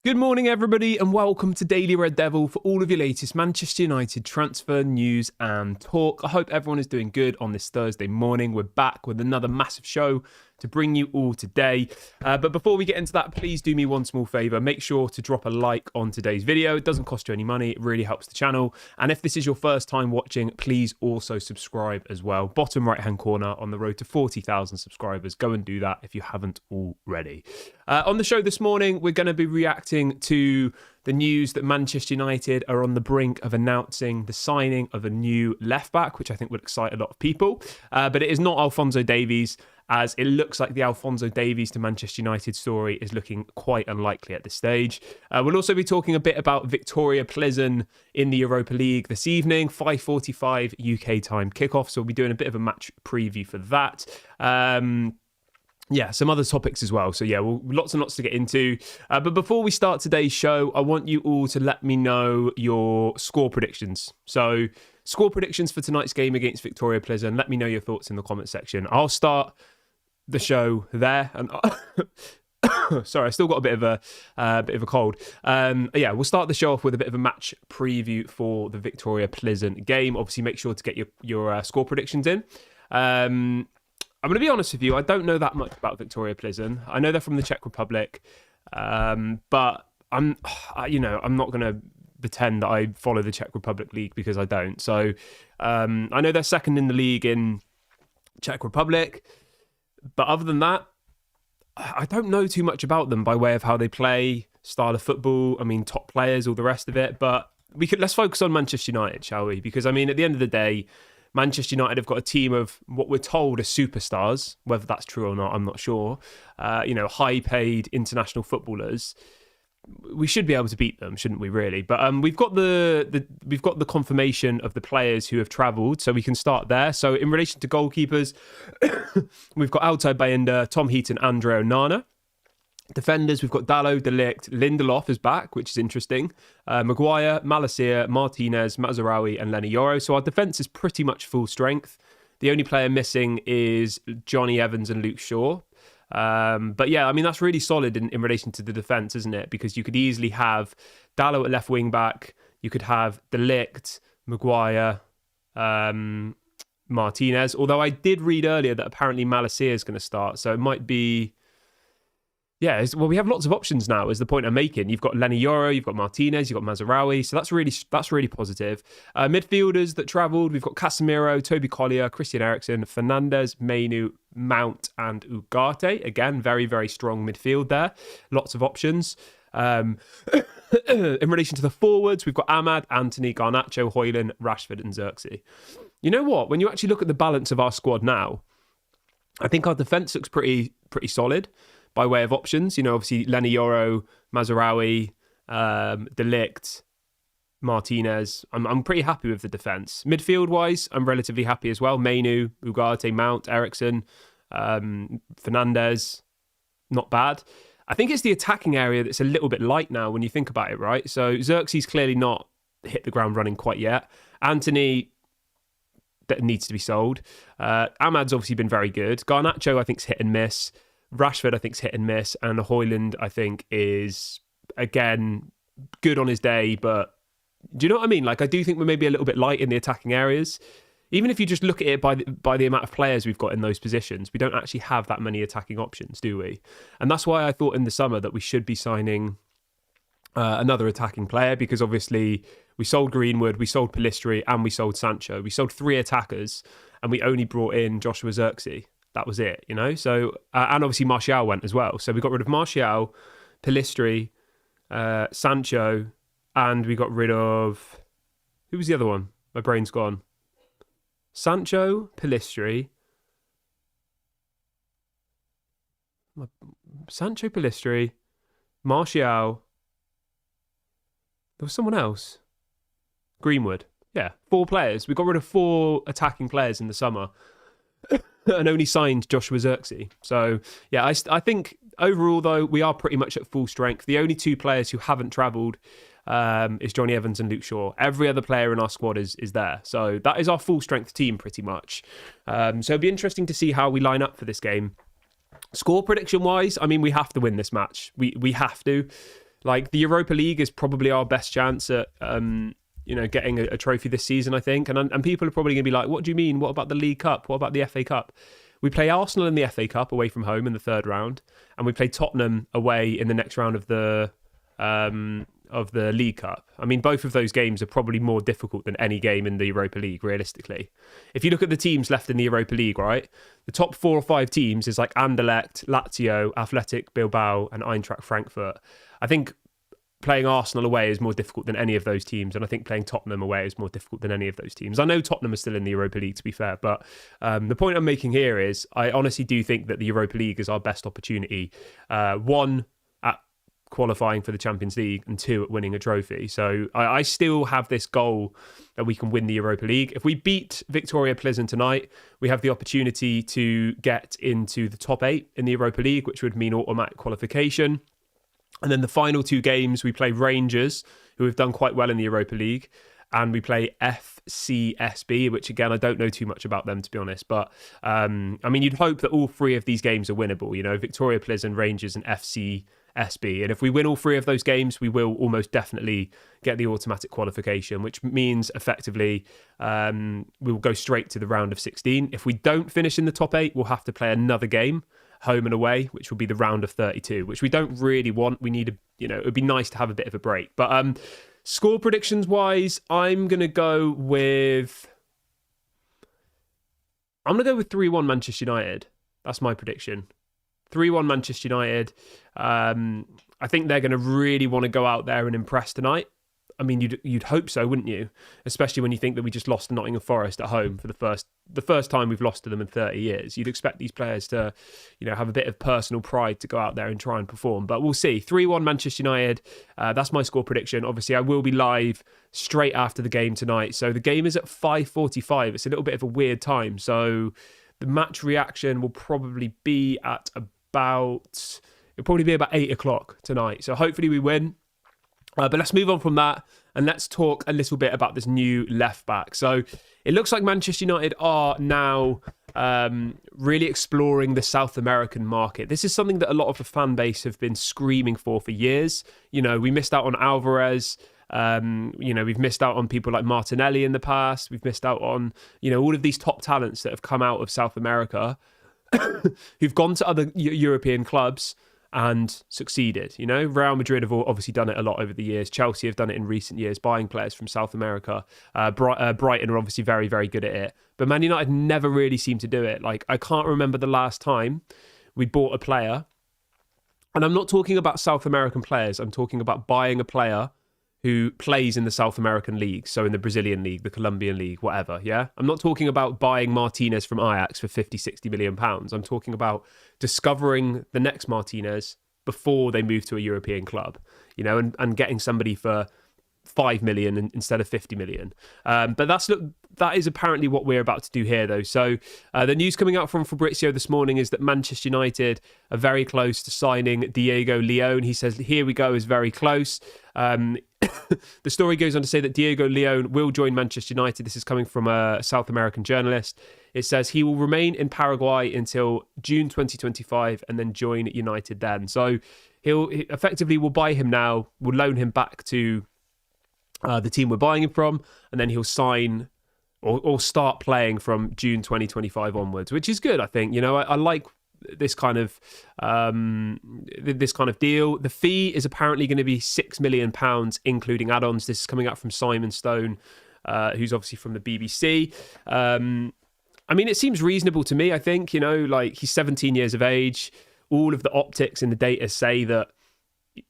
Good morning, everybody, and welcome to Daily Red Devil for all of your latest Manchester United transfer news and talk. I hope everyone is doing good on this Thursday morning. We're back with another massive show to bring you all today. But before we get into that, please do me one small favour. Make sure to drop a like on today's video. It doesn't cost you any money. It really helps the channel. And if this is your first time watching, please also subscribe as well. Bottom right-hand corner on the road to 40,000 subscribers. Go and do that if you haven't already. On the show this morning, we're going to be reacting to the news that Manchester United are on the brink of announcing the signing of a new left-back, which I think would excite a lot of people. But it is not Alphonso Davies, as it looks like the Alphonso Davies to Manchester United story is looking quite unlikely at this stage. We'll also be talking a bit about Victoria Plzeň in the Europa League this evening, 5:45 UK time kickoff. So we'll be doing a bit of a match preview for that. Some other topics as well. So lots and lots to get into. But before we start today's show, I want you all to let me know your score predictions. So score predictions for tonight's game against Victoria Plzeň. Let me know your thoughts in the comment section. I'll start the show there. And sorry, I still got a bit of a cold. We'll start the show off with a bit of a match preview for the Victoria Plzeň game. Obviously, make sure to get your score predictions in. I'm going to be honest with you. I don't know that much about Victoria Plzeň. I know they're from the Czech Republic, but I'm not going to pretend that I follow the Czech Republic league because I don't. So I know they're second in the league in Czech Republic, but other than that, I don't know too much about them by way of how they play, style of football. I mean, top players, all the rest of it. But let's focus on Manchester United, shall we? Because I mean, at the end of the day, Manchester United have got a team of what we're told are superstars. Whether that's true or not, I'm not sure. High-paid international footballers. We should be able to beat them, shouldn't we? Really, but we've got the confirmation of the players who have travelled, so we can start there. So in relation to goalkeepers, we've got Alto Bayindir, Tom Heaton, Andre Onana. Defenders, we've got Dalot, De Ligt, Lindelof is back, which is interesting. Maguire, Malacia, Martinez, Mazraoui and Lenny Yoro. So our defence is pretty much full strength. The only player missing is Johnny Evans and Luke Shaw. That's really solid in relation to the defence, isn't it? Because you could easily have Dalot at left wing back. You could have De Ligt, Maguire, Martinez. Although I did read earlier that apparently Malacia is going to start. So it might be... we have lots of options now, is the point I'm making. You've got Lenny Yoro, you've got Martinez, you've got Mazraoui, so that's really positive. Midfielders that travelled, we've got Casemiro, Toby Collier, Christian Eriksen, Fernandes, Mainu, Mount and Ugarte. Again, very, very strong midfield there. Lots of options. In relation to the forwards, we've got Ahmad, Anthony, Garnacho, Højlund, Rashford and Xerxes. You know what? When you actually look at the balance of our squad now, I think our defence looks pretty solid. By way of options, obviously Lenny Yoro, Mazraoui, De Ligt, Martinez. I'm pretty happy with the defence. Midfield-wise, I'm relatively happy as well. Mainu, Ugarte, Mount, Eriksen, Fernandes, not bad. I think it's the attacking area that's a little bit light now when you think about it, right? So Xerxes clearly not hit the ground running quite yet. Anthony, that needs to be sold. Ahmad's obviously been very good. Garnacho, I think, is hit and miss. Rashford, I think, is hit and miss. And Højlund, I think, is, again, good on his day. But do you know what I mean? Like, I do think we're maybe a little bit light in the attacking areas. Even if you just look at it by the amount of players we've got in those positions, we don't actually have that many attacking options, do we? And that's why I thought in the summer that we should be signing another attacking player, because obviously we sold Greenwood, we sold Pellistri, and we sold Sancho. We sold 3 attackers, and we only brought in Joshua Xerxes. That was it, So, and obviously Martial went as well. So we got rid of Martial, Pellistri, Sancho, and we got rid of... Who was the other one? My brain's gone. Sancho, Pellistri, Martial. There was someone else. Greenwood. Yeah, 4 players. We got rid of 4 attacking players in the summer. And only signed Joshua Xerxes. So, I think overall, though, we are pretty much at full strength. The only 2 players who haven't travelled is Johnny Evans and Luke Shaw. Every other player in our squad is there. So that is our full strength team pretty much. So it'll be interesting to see how we line up for this game. Score prediction wise, I mean, we have to win this match. We have to. Like, the Europa League is probably our best chance at getting a trophy this season, I think. And people are probably going to be like, what do you mean? What about the League Cup? What about the FA Cup? We play Arsenal in the FA Cup away from home in the third round, and we play Tottenham away in the next round of the League Cup. I mean, both of those games are probably more difficult than any game in the Europa League, realistically. If you look at the teams left in the Europa League, right, the top 4 or 5 teams is like Anderlecht, Lazio, Athletic Bilbao, and Eintracht Frankfurt. I think playing Arsenal away is more difficult than any of those teams, and I think playing Tottenham away is more difficult than any of those teams. I know Tottenham are still in the Europa League, to be fair, but the point I'm making here is I honestly do think that the Europa League is our best opportunity. One, at qualifying for the Champions League, and 2, at winning a trophy. So I still have this goal that we can win the Europa League. If we beat Victoria Plzeň tonight, we have the opportunity to get into the top 8 in the Europa League, which would mean automatic qualification. And then the final 2 games, we play Rangers, who have done quite well in the Europa League, and we play FCSB, which, again, I don't know too much about them, to be honest. But, I mean, you'd hope that all 3 of these games are winnable, Victoria Plzeň, Rangers, and FCSB. And if we win all 3 of those games, we will almost definitely get the automatic qualification, which means, effectively, we will go straight to the round of 16. If we don't finish in the top 8, we'll have to play another game, home and away, which will be the round of 32, which we don't really want. We need it would be nice to have a bit of a break. But score predictions wise, I'm going to go with 3-1 Manchester United. That's my prediction. 3-1 Manchester United. I think they're going to really want to go out there and impress tonight. I mean, you'd hope so, wouldn't you? Especially when you think that we just lost to Nottingham Forest at home for the first time we've lost to them in 30 years. You'd expect these players to, have a bit of personal pride to go out there and try and perform. But we'll see. 3-1 Manchester United. That's my score prediction. Obviously, I will be live straight after the game tonight. So the game is at 5:45. It's a little bit of a weird time. So the match reaction will probably be at about 8 o'clock tonight. So hopefully we win. But let's move on from that and let's talk a little bit about this new left back. So it looks like Manchester United are now really exploring the South American market. This is something that a lot of the fan base have been screaming for years. We missed out on Alvarez. We've missed out on people like Martinelli in the past. We've missed out on, all of these top talents that have come out of South America who've gone to other European clubs and succeeded. Real Madrid have obviously done it a lot over the years. Chelsea have done it in recent years, buying players from South America. Brighton are obviously very, very good at it. But Man United never really seem to do it. Like, I can't remember the last time we bought a player. And I'm not talking about South American players. I'm talking about buying a player who plays in the South American league. So in the Brazilian league, the Colombian league, whatever. Yeah. I'm not talking about buying Martinez from Ajax for 50-60 million pounds. I'm talking about discovering the next Martinez before they move to a European club, and getting somebody for 5 million instead of 50 million. But that is apparently what we're about to do here, though. So the news coming out from Fabrizio this morning is that Manchester United are very close to signing Diego León. He says, here we go, is very close. The story goes on to say that Diego León will join Manchester United. This is coming from a South American journalist. It says he will remain in Paraguay until June 2025 and then join United then. So he'll effectively, we'll buy him now, we'll loan him back to the team we're buying him from, and then he'll sign or start playing from June 2025 onwards, which is good, I think. I like this kind of deal. The fee is apparently going to be £6 million, including add-ons. This is coming out from Simon Stone, who's obviously from the BBC. I mean, it seems reasonable to me, I think. He's 17 years of age. All of the optics in the data say that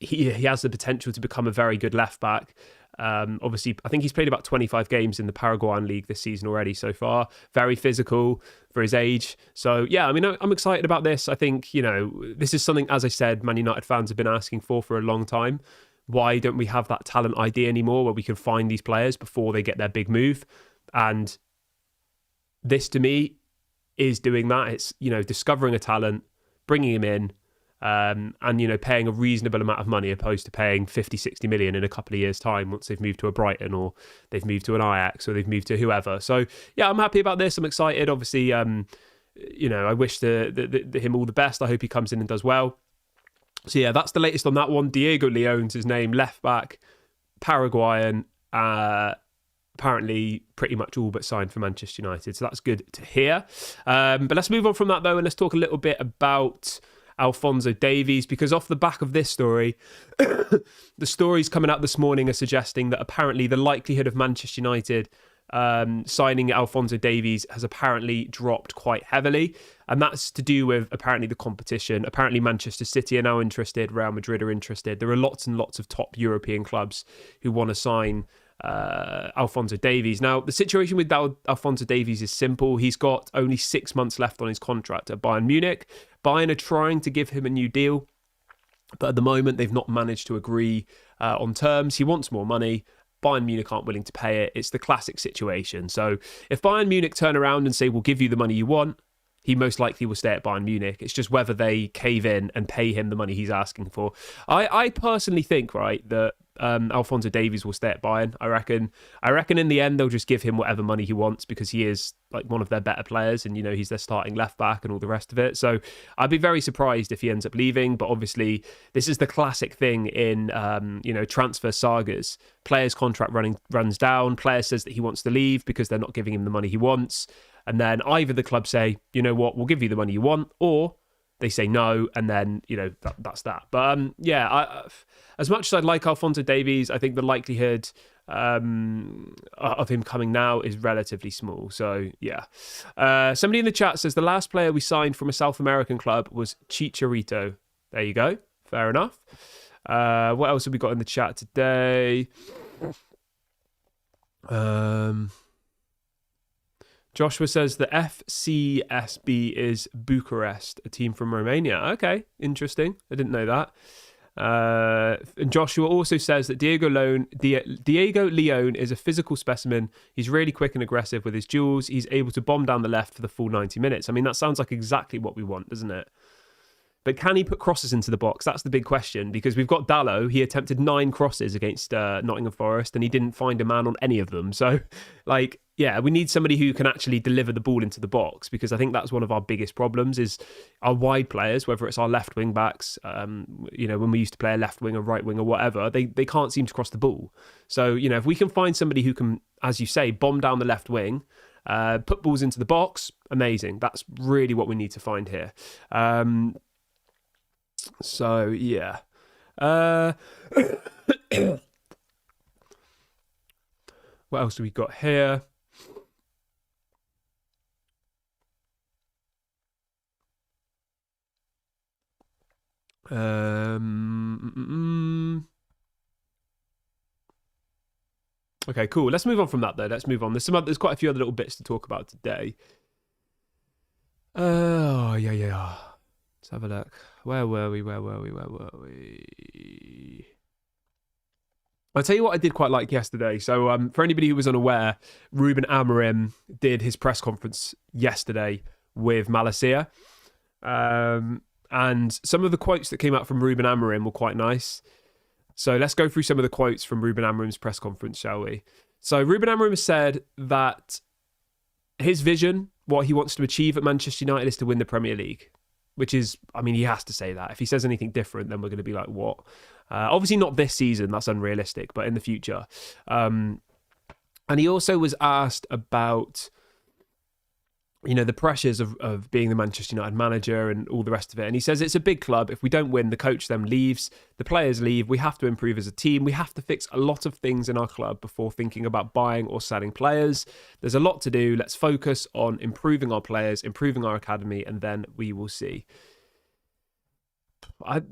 he has the potential to become a very good left back. Obviously, I think he's played about 25 games in the Paraguayan league this season already so far. Very physical for his age. So, yeah, I mean, I'm excited about this. I think, this is something, as I said, Man United fans have been asking for a long time. Why don't we have that talent ID anymore where we can find these players before they get their big move? And this, to me, is doing that. It's, discovering a talent, bringing him in, and paying a reasonable amount of money opposed to paying 50-60 million in a couple of years' time once they've moved to a Brighton or they've moved to an Ajax or they've moved to whoever. So yeah, I'm happy about this. I'm excited. Obviously, I wish him all the best. I hope he comes in and does well. So yeah, that's the latest on that one. Diego Leon's his name, left back, Paraguayan, apparently pretty much all but signed for Manchester United. So that's good to hear. But let's move on from that though, and let's talk a little bit about Alphonso Davies, because off the back of this story, the stories coming out this morning are suggesting that apparently the likelihood of Manchester United signing Alphonso Davies has apparently dropped quite heavily, and that's to do with apparently the competition. Apparently Manchester City are now interested, Real Madrid are interested. There are lots and lots of top European clubs who want to sign Alphonso Davies. Now, the situation with Alphonso Davies is simple. He's got only 6 months left on his contract at Bayern Munich. Bayern are trying to give him a new deal, but at the moment they've not managed to agree on terms. He wants more money. Bayern Munich aren't willing to pay it. It's the classic situation. So if Bayern Munich turn around and say, we'll give you the money you want, he most likely will stay at Bayern Munich. It's just whether they cave in and pay him the money he's asking for. I personally think, right, that Alphonso Davies will stay at Bayern. I reckon in the end they'll just give him whatever money he wants, because he is like one of their better players, and he's their starting left back and all the rest of it. So I'd be very surprised if he ends up leaving. But obviously this is the classic thing in transfer sagas. Player's contract runs down. Player says that he wants to leave because they're not giving him the money he wants, and then either the club say, you know what, we'll give you the money you want, or they say no, and then that's that. But as much as I'd like Alphonso Davies, I think the likelihood of him coming now is relatively small. So yeah, somebody in the chat says the last player we signed from a South American club was Chicharito. There you go, fair enough. What else have we got in the chat today? Joshua says the FCSB is Bucharest, a team from Romania. Okay, interesting. I didn't know that. And Joshua also says that Diego Leon is a physical specimen. He's really quick and aggressive with his duels. He's able to bomb down the left for the full 90 minutes. I mean, that sounds like exactly what we want, doesn't it? But can he put crosses into the box? That's the big question, because we've got Dalot. He attempted 9 crosses against Nottingham Forest, and he didn't find a man on any of them. So, we need somebody who can actually deliver the ball into the box, because I think that's one of our biggest problems is our wide players, whether it's our left wing backs, when we used to play a left wing or right wing or whatever, they can't seem to cross the ball. So, if we can find somebody who can, as you say, bomb down the left wing, put balls into the box, amazing. That's really what we need to find here. So, yeah. What else do we got here? Okay, cool. Let's move on from that, though. Let's move on. There's quite a few other little bits to talk about today. Yeah. Let's have a look. Where were we? I'll tell you what I did quite like yesterday. So for anybody who was unaware, Ruben Amorim did his press conference yesterday with Malacia. And some of the quotes that came out from Ruben Amorim were quite nice. So let's go through some of the quotes from Ruben Amorim's press conference, shall we? So Ruben Amorim said that his vision, what he wants to achieve at Manchester United, is to win the Premier League. Which is, he has to say that. If he says anything different, then we're going to be like, what? Obviously not this season, that's unrealistic, but in the future. And he also was asked about, the pressures of being the Manchester United manager and all the rest of it. And he says it's a big club. If we don't win, the coach then leaves, the players leave. We have to improve as a team. We have to fix a lot of things in our club before thinking about buying or selling players. There's a lot to do. Let's focus on improving our players, improving our academy, and then we will see. I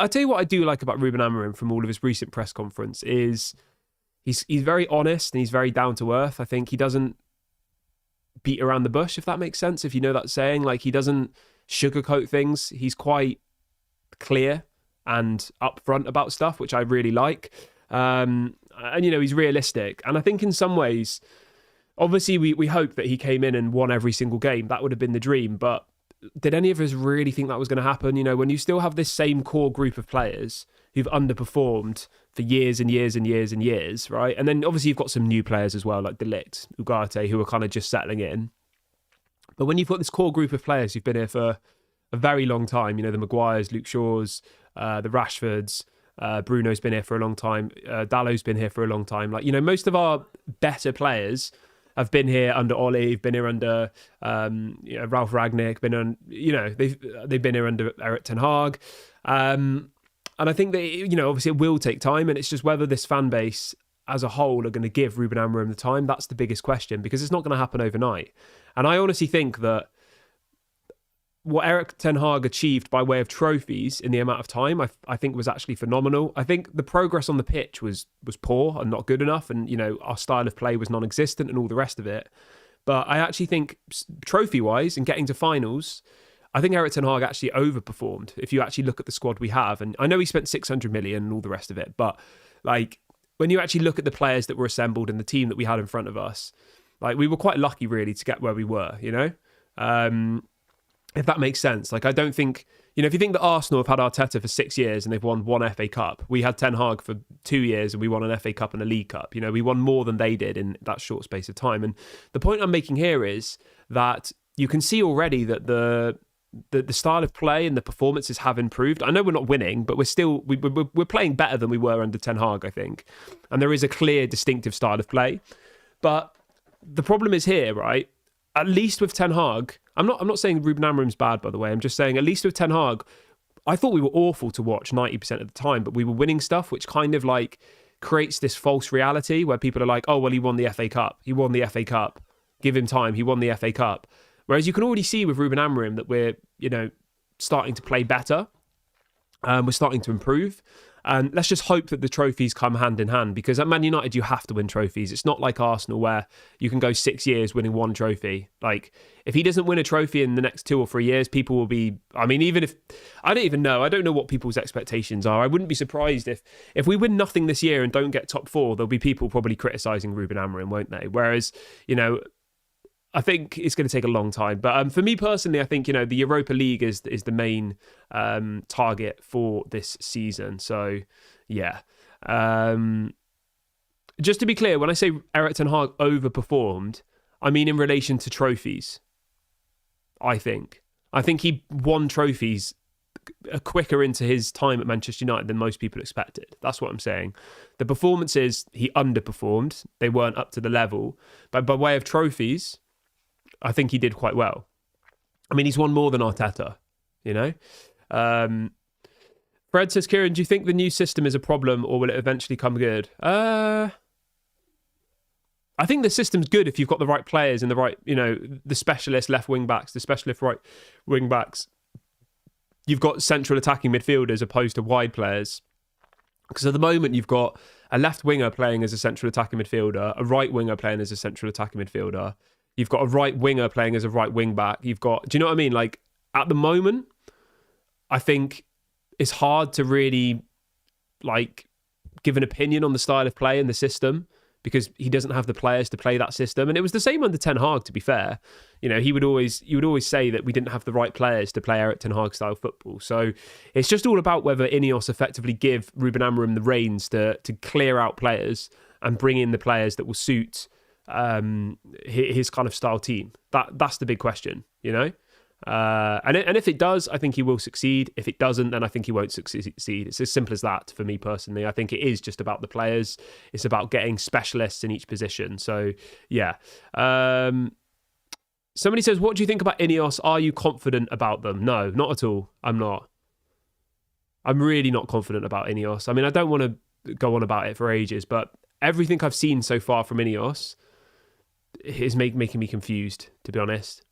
tell you what I do like about Ruben Amorim from all of his recent press conference is he's very honest and he's very down to earth. I think he doesn't beat around the bush, if that makes sense, if you know that saying. Like, he doesn't sugarcoat things. He's quite clear and upfront about stuff, which I really like. And he's realistic. And I think in some ways, obviously we hope that he came in and won every single game. That would have been the dream. But did any of us really think that was going to happen? When you still have this same core group of players who've underperformed for years and years and years and years, right? And then obviously you've got some new players as well, like De Ligt, Ugarte, who are kind of just settling in. But when you've got this core group of players who've been here for a very long time. You know, the Maguires, Luke Shaws, the Rashfords, Bruno's been here for a long time. Dallow's been here for a long time. Like, you know, most of our better players have been here under Ollie, been here under Ralph Ragnick, they've been here under Erik ten Hag. And I think that, you know, obviously it will take time, and it's just whether this fan base as a whole are going to give Ruben Amorim the time. That's the biggest question, because it's not going to happen overnight. And I honestly think that what Erik ten Hag achieved by way of trophies in the amount of time, I think was actually phenomenal. I think the progress on the pitch was poor and not good enough, and, you know, our style of play was non-existent and all the rest of it. But I actually think trophy-wise and getting to finals, I think Erik ten Hag actually overperformed if you actually look at the squad we have. And I know he spent 600 million and all the rest of it, but like when you actually look at the players that were assembled and the team that we had in front of us, like we were quite lucky really to get where we were, you know? If that makes sense. Like, I don't think, you know, if you think that Arsenal have had Arteta for 6 years and they've won one FA Cup, we had Ten Hag for 2 years and we won an FA Cup and a League Cup. You know, we won more than they did in that short space of time. And the point I'm making here is that you can see already that the style of play and the performances have improved. I know we're not winning, but we're playing better than we were under Ten Hag, I think. And there is a clear, distinctive style of play. But the problem is here, right? At least with Ten Hag, I'm not saying Ruben Amorim's bad, by the way. I'm just saying at least with Ten Hag, I thought we were awful to watch 90% of the time, but we were winning stuff, which kind of like creates this false reality where people are like, oh, well, he won the FA Cup. He won the FA Cup. Give him time. He won the FA Cup. Whereas you can already see with Ruben Amorim that we're, you know, starting to play better. We're starting to improve. And let's just hope that the trophies come hand in hand, because at Man United, you have to win trophies. It's not like Arsenal where you can go 6 years winning one trophy. Like, if he doesn't win a trophy in the next 2 or 3 years, people will be, I mean, even if, I don't know what people's expectations are. I wouldn't be surprised if we win nothing this year and don't get top 4, there'll be people probably criticising Ruben Amorim, won't they? Whereas, you know, I think it's going to take a long time. But for me personally, I think, you know, the Europa League is the main target for this season. So, yeah. Just to be clear, when I say Erik ten Hag overperformed, I mean in relation to trophies, I think. I think he won trophies quicker into his time at Manchester United than most people expected. That's what I'm saying. The performances, he underperformed. They weren't up to the level. But by way of trophies, I think he did quite well. I mean, he's won more than Arteta, you know? Fred says, Kieran, do you think the new system is a problem or will it eventually come good? I think the system's good if you've got the right players and the right, you know, the specialist left wing backs, the specialist right wing backs. You've got central attacking midfielders opposed to wide players. Because at the moment, you've got a left winger playing as a central attacking midfielder, a right winger playing as a central attacking midfielder. You've got a right winger playing as a right wing back. You've got, do you know what I mean? Like, at the moment, I think it's hard to really, like, give an opinion on the style of play and the system because he doesn't have the players to play that system. And it was the same under Ten Hag, to be fair. You know, you would always say that we didn't have the right players to play Erik Ten Hag style football. So it's just all about whether INEOS effectively give Ruben Amorim the reins to clear out players and bring in the players that will suit his kind of style team. That's the big question, you know? And if it does, I think he will succeed. If it doesn't, then I think he won't succeed. It's as simple as that for me personally. I think it is just about the players. It's about getting specialists in each position. So, yeah. Somebody says, what do you think about INEOS? Are you confident about them? No, not at all. I'm not. I'm really not confident about INEOS. I mean, I don't want to go on about it for ages, but everything I've seen so far from INEOS is making me confused, to be honest.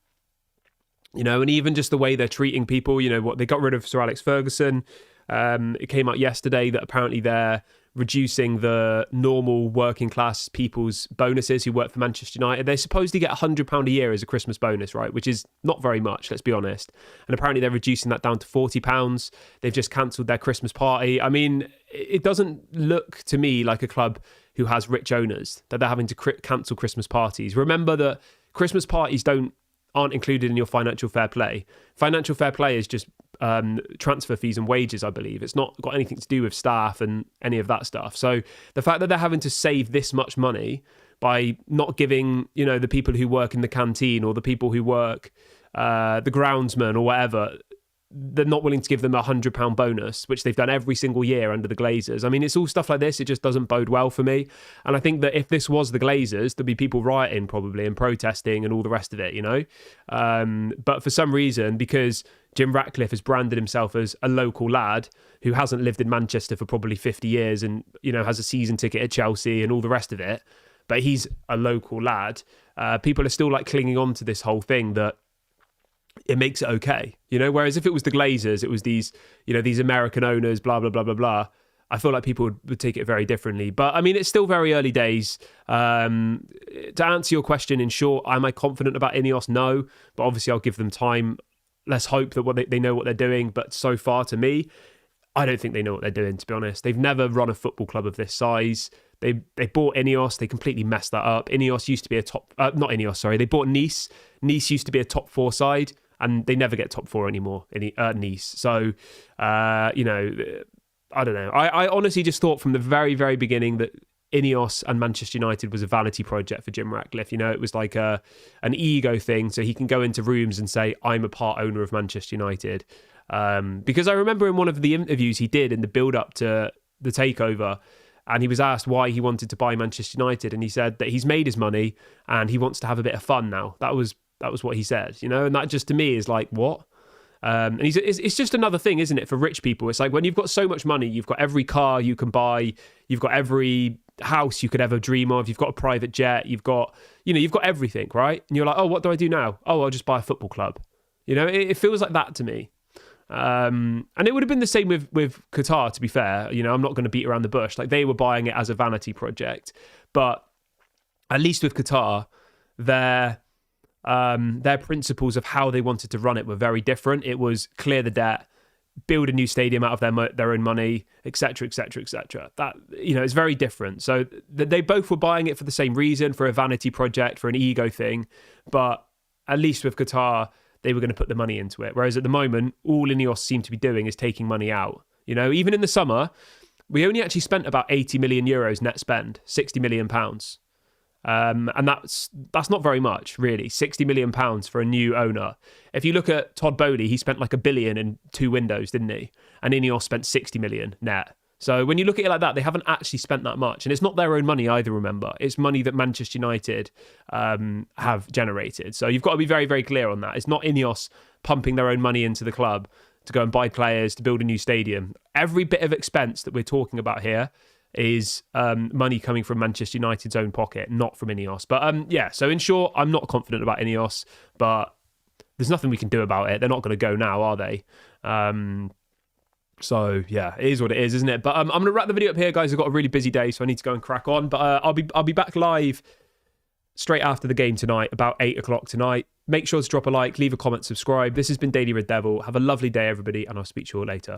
You know, and even just the way they're treating people, you know, what they got rid of Sir Alex Ferguson. It came out yesterday that apparently they're reducing the normal working class people's bonuses who work for Manchester United. They supposedly get £100 a year as a Christmas bonus, right? Which is not very much, let's be honest. And apparently they're reducing that down to £40. They've just cancelled their Christmas party. I mean, it doesn't look to me like a club who has rich owners, that they're having to cancel Christmas parties. Remember that Christmas parties aren't included in your financial fair play. Financial fair play is just transfer fees and wages, I believe. It's not got anything to do with staff and any of that stuff. So the fact that they're having to save this much money by not giving, you know, the people who work in the canteen or the people who work, the groundsman or whatever, they're not willing to give them £100 bonus, which they've done every single year under the Glazers. I mean, it's all stuff like this. It just doesn't bode well for me. And I think that if this was the Glazers, there'd be people rioting probably and protesting and all the rest of it, you know. But for some reason, because Jim Ratcliffe has branded himself as a local lad who hasn't lived in Manchester for probably 50 years and, you know, has a season ticket at Chelsea and all the rest of it, but he's a local lad, people are still like clinging on to this whole thing that it makes it okay, you know, whereas if it was the Glazers, it was these, you know, these American owners, blah, blah, blah, blah, blah. I feel like people would take it very differently. But I mean, it's still very early days. To answer your question, in short, am I confident about INEOS? No, but obviously I'll give them time. Let's hope that they know what they're doing. But so far, to me, I don't think they know what they're doing, to be honest. They've never run a football club of this size. They bought INEOS. They completely messed that up. INEOS used to be a top... not INEOS, sorry. They bought Nice. Nice used to be a top 4 side, and they never get top 4 anymore, Nice. So, you know, I don't know. I honestly just thought from the very, very beginning that INEOS and Manchester United was a vanity project for Jim Ratcliffe. You know, it was like an ego thing, so he can go into rooms and say, I'm a part owner of Manchester United. Because I remember in one of the interviews he did in the build-up to the takeover, and he was asked why he wanted to buy Manchester United, and he said that he's made his money and he wants to have a bit of fun now. That was what he said, you know, and that just to me is like, what? And it's just another thing, isn't it, for rich people? It's like when you've got so much money, you've got every car you can buy, you've got every house you could ever dream of, you've got a private jet, you've got everything, right? And you're like, oh, what do I do now? Oh, I'll just buy a football club. You know, it feels like that to me. And it would have been the same with Qatar, to be fair. You know, I'm not going to beat around the bush. Like, they were buying it as a vanity project, but at least with Qatar, their principles of how they wanted to run it were very different. It was clear the debt, build a new stadium out of their own money, etc., etc., etc. That, you know, it's very different. So they both were buying it for the same reason, for a vanity project, for an ego thing. But at least with Qatar, they were going to put the money into it. Whereas at the moment, all INEOS seem to be doing is taking money out. You know, even in the summer, we only actually spent about 80 million euros net spend, 60 million pounds. And that's not very much, really. 60 million pounds for a new owner. If you look at Todd Bowley, he spent like $1 billion in 2 windows, didn't he? And INEOS spent 60 million net. So when you look at it like that, they haven't actually spent that much. And it's not their own money either, remember. It's money that Manchester United have generated. So you've got to be very, very clear on that. It's not INEOS pumping their own money into the club to go and buy players, to build a new stadium. Every bit of expense that we're talking about here is money coming from Manchester United's own pocket, not from INEOS. But yeah, so in short, I'm not confident about INEOS, but there's nothing we can do about it. They're not going to go now, are they? So yeah, it is what it is, isn't it? But I'm going to wrap the video up here, guys. I've got a really busy day, so I need to go and crack on. But I'll be back live straight after the game tonight, about 8 o'clock tonight. Make sure to drop a like, leave a comment, subscribe. This has been Daily Red Devil. Have a lovely day, everybody, and I'll speak to you all later.